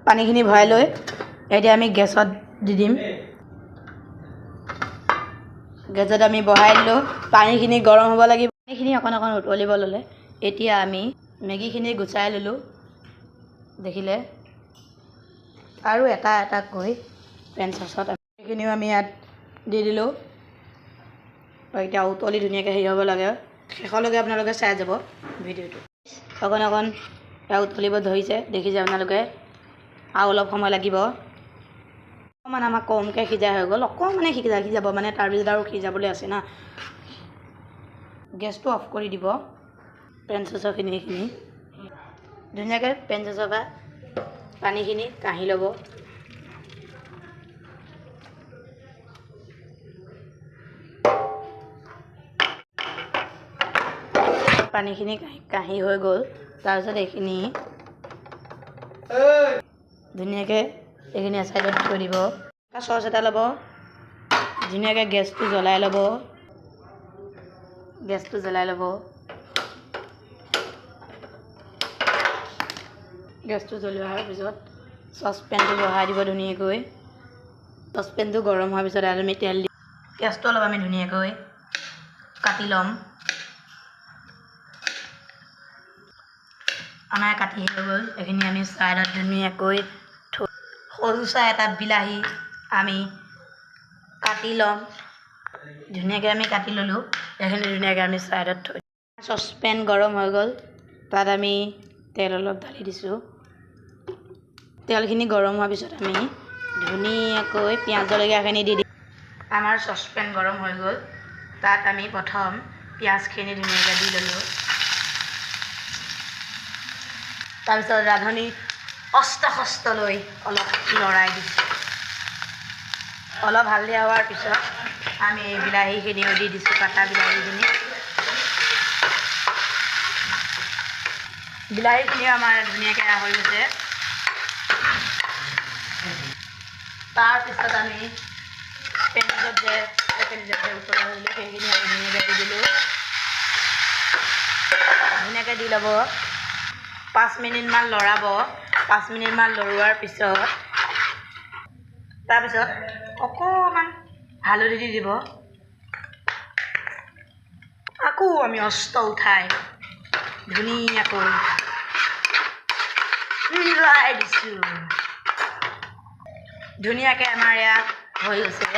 পানীখিনি ভৰাই লৈ এতিয়া আমি গেছত দি দিম গেছত আমি বহাই দিলোঁ পানীখিনি গৰম হ'ব লাগিব পানীখিনি অকণ অকণ উতলিব ল'লে এতিয়া আমি মেগীখিনি গুচাই ল'লোঁ দেখিলে আৰু এটা এটাকৈ পেন চচত এইখিনিও আমি ইয়াত দি দিলোঁ এতিয়া উতলি ধুনীয়াকৈ হেৰি হ'ব লাগে শেষলৈকে আপোনালোকে চাই যাব ভিডিঅ'টো অকণ অকণ এয়া উতলিব ধৰিছে দেখিছে আপোনালোকে আৰু অলপ সময় লাগিব অকণমান আমাক কমকৈ সিজা হৈ গ'ল অকণমানে সিজাব মানে তাৰপিছত আৰু সিজাবলৈ আছে না গেছটো অফ কৰি দিব পেন চচৰখিনি এইখিনি ধুনীয়াকৈ পেন চচৰ পৰা পানীখিনি কাঢ়ি ল'ব পানীখিনি কাঢ়ি হৈ গ'ল তাৰপিছত এইখিনি ধুনীয়াকৈ এইখিনি এচাইডত থৈ দিব চচ এটা ল'ব ধুনীয়াকৈ গেছটো জ্বলাই ল'ব গেছটো জ্বলোৱাৰ পিছত চচপেনটো বহাই দিব ধুনীয়াকৈ চচপেনটো গৰম হোৱাৰ পিছত আৰু আমি তেল দি পিঁয়াজটো অলপ আমি ধুনীয়াকৈ কাটি ল'ম আমাৰ কাটি হৈ গ'ল এইখিনি আমি চাইডত ধুনীয়াকৈ সৰু চাই এটা বিলাহী আমি কাটি ল'ম ধুনীয়াকৈ আমি কাটি ল'লোঁ এইখিনি ধুনীয়াকৈ আমি চাইডত থৈ চচপেন গৰম হৈ গ'ল তাত আমি তেল অলপ ঢালি দিছোঁ তেলখিনি গৰম হোৱাৰ পিছত আমি ধুনীয়াকৈ পিঁয়াজ জলকীয়াখিনি দি দিম আমাৰ চচপেন গৰম হৈ গ'ল তাত আমি প্ৰথম পিঁয়াজখিনি ধুনীয়াকৈ দি ল'লোঁ তাৰপিছত ৰান্ধনি অস্ত লৈ অলপ লৰাই দিছোঁ অলপ হালধীয়া হোৱাৰ পিছত আমি বিলাহীখিনিও দি দিছোঁ কাটা বিলাহীখিনিও আমাৰ ধুনীয়াকৈ হৈ গৈছে তাৰপিছত আমি পেনত যে উতলা হৈছিলোঁ সেইখিনি আমি ধুনীয়াকৈ দি দিলোঁ ধুনীয়াকৈ দি ল'ব 5 মিনিটমান লৰাব 5 মিনিটমান লৰোৱাৰ পিছত তাৰপিছত অকণমান হালধি দি দিব আকৌ আমি উঠাই ধুনীয়াকৈ মিলাই দিছোঁ ধুনীয়াকৈ আমাৰ ইয়াত হৈ গৈছে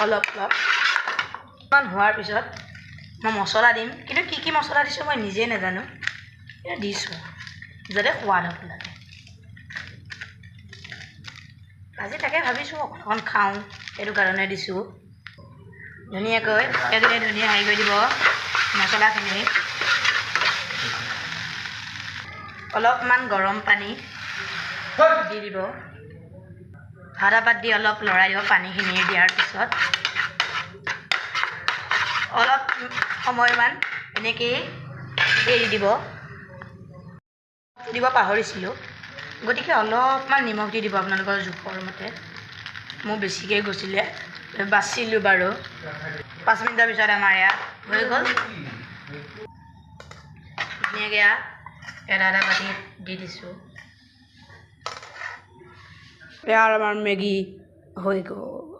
অলপ হোৱাৰ পিছত মই মছলা দিম কিন্তু কি মছলা দিছোঁ মই নিজে নাজানো দিছোঁ যাতে সোৱাদ হ'ব লাগে আজি তাকে ভাবিছোঁ অকণ খাওঁ সেইটো কাৰণে দিছোঁ ধুনীয়াকৈ এইখিনি ধুনীয়া হেৰি কৰি দিব মছলাখিনি অলপমান গৰম পানী দি দিব আদা পাত দি অলপ লৰাই দিব পানীখিনি দিয়াৰ পিছত অলপ সময়মান এনেকৈ এৰি দিব পাহৰিছিলোঁ গতিকে অলপমান নিমখ দি দিব আপোনালোকৰ জোখৰ মতে মোৰ বেছিকৈ গৈছিলে বাচিলোঁ বাৰু 5 মিনিটৰ পিছত আমাৰ ইয়াত হৈ গ'ল ধুনীয়াকৈ এটা বাতি দি দিছোঁ এয়া আমাৰ মেগী হৈ গ'ল